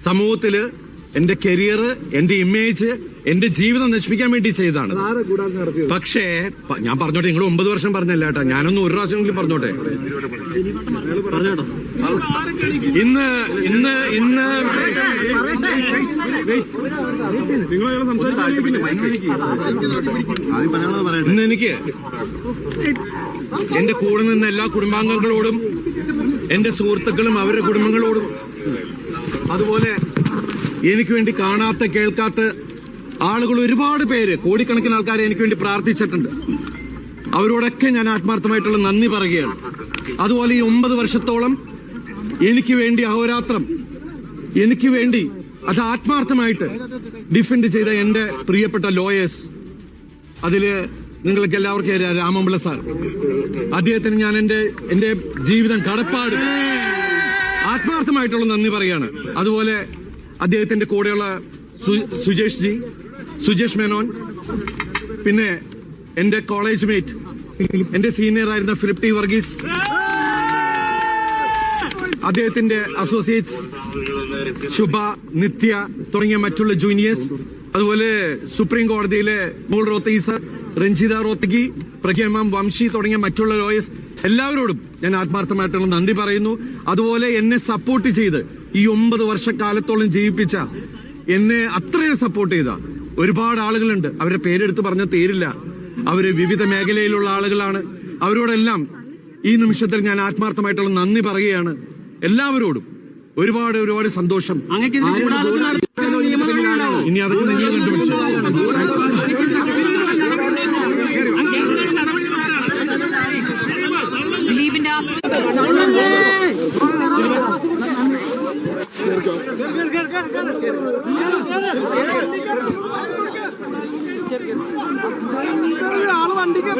സമൂഹത്തില് എന്റെ കരിയർ, എന്റെ ഇമേജ്, എന്റെ ജീവിതം നശിപ്പിക്കാൻ വേണ്ടി ചെയ്തതാണ്. പക്ഷേ ഞാൻ പറഞ്ഞോട്ടെ, നിങ്ങൾ 9 വർഷം പറഞ്ഞല്ല കേട്ടാ, ഞാനൊന്ന് ഒരു പ്രാവശ്യമെങ്കിലും പറഞ്ഞോട്ടെ. ഇന്ന് എനിക്ക് എന്റെ കൂടെ നിന്ന എല്ലാ കുടുംബാംഗങ്ങളോടും, എന്റെ സുഹൃത്തുക്കളും അവരുടെ കുടുംബങ്ങളോടും, അതുപോലെ എനിക്ക് വേണ്ടി കാണാത്ത കേൾക്കാത്ത ആളുകൾ ഒരുപാട് പേര്, കോടിക്കണക്കിന് ആൾക്കാരെ എനിക്ക് വേണ്ടി പ്രാർത്ഥിച്ചിട്ടുണ്ട്. അവരോടൊക്കെ ഞാൻ ആത്മാർത്ഥമായിട്ടുള്ള നന്ദി പറയുകയാണ്. അതുപോലെ ഈ 9 വർഷത്തോളം എനിക്ക് വേണ്ടി അഹോരാത്രം, എനിക്ക് വേണ്ടി അത് ആത്മാർത്ഥമായിട്ട് ഡിഫെൻഡ് ചെയ്ത എന്റെ പ്രിയപ്പെട്ട ലോയേഴ്സ്, അതില് നിങ്ങൾക്ക് എല്ലാവർക്കും അറിയാം, രാമപിള്ള സാർ, അദ്ദേഹത്തിന് ഞാൻ എന്റെ ജീവിതം കടപ്പാട് ആത്മാർത്ഥമായിട്ടുള്ള നന്ദി പറയാണ്. അതുപോലെ അദ്ദേഹത്തിന്റെ കൂടെയുള്ള സുജേഷ് മേനോൻ, പിന്നെ എന്റെ കോളേജ് മേറ്റ്, എന്റെ സീനിയർ ആയിരുന്ന ഫിലിപ്പ് ടി വർഗീസ്, അദ്ദേഹത്തിന്റെ അസോസിയേറ്റ്സ് ശുഭ, നിത്യ തുടങ്ങിയ മറ്റുള്ള ജൂനിയേഴ്സ്, അതുപോലെ സുപ്രീം കോടതിയിലെ മൂൾ റോത്തഗി സർ, രഞ്ജിത റോത്തഗി, പ്രഗ്യമാം, വംശി തുടങ്ങിയ മറ്റുള്ള ലോയേഴ്സ്, എല്ലാവരോടും ഞാൻ ആത്മാർത്ഥമായിട്ടുള്ള നന്ദി പറയുന്നു. അതുപോലെ എന്നെ സപ്പോർട്ട് ചെയ്ത് ഈ 9 വർഷക്കാലത്തോളം ജീവിപ്പിച്ച, എന്നെ അത്രയും സപ്പോർട്ട് ചെയ്ത ഒരുപാട് ആളുകളുണ്ട്. അവരുടെ പേരെടുത്ത് പറഞ്ഞാൽ തീരില്ല. അവര് വിവിധ മേഖലയിലുള്ള ആളുകളാണ്. അവരോടെല്ലാം ഈ നിമിഷത്തിൽ ഞാൻ ആത്മാർത്ഥമായിട്ടുള്ള നന്ദി പറയുകയാണ്. എല്ലാവരോടും ഒരുപാട് സന്തോഷം. ഇനി അതൊക്കെ നിങ്ങൾ കണ്ടുപിടിച്ചു. വണ്ടിക്ക്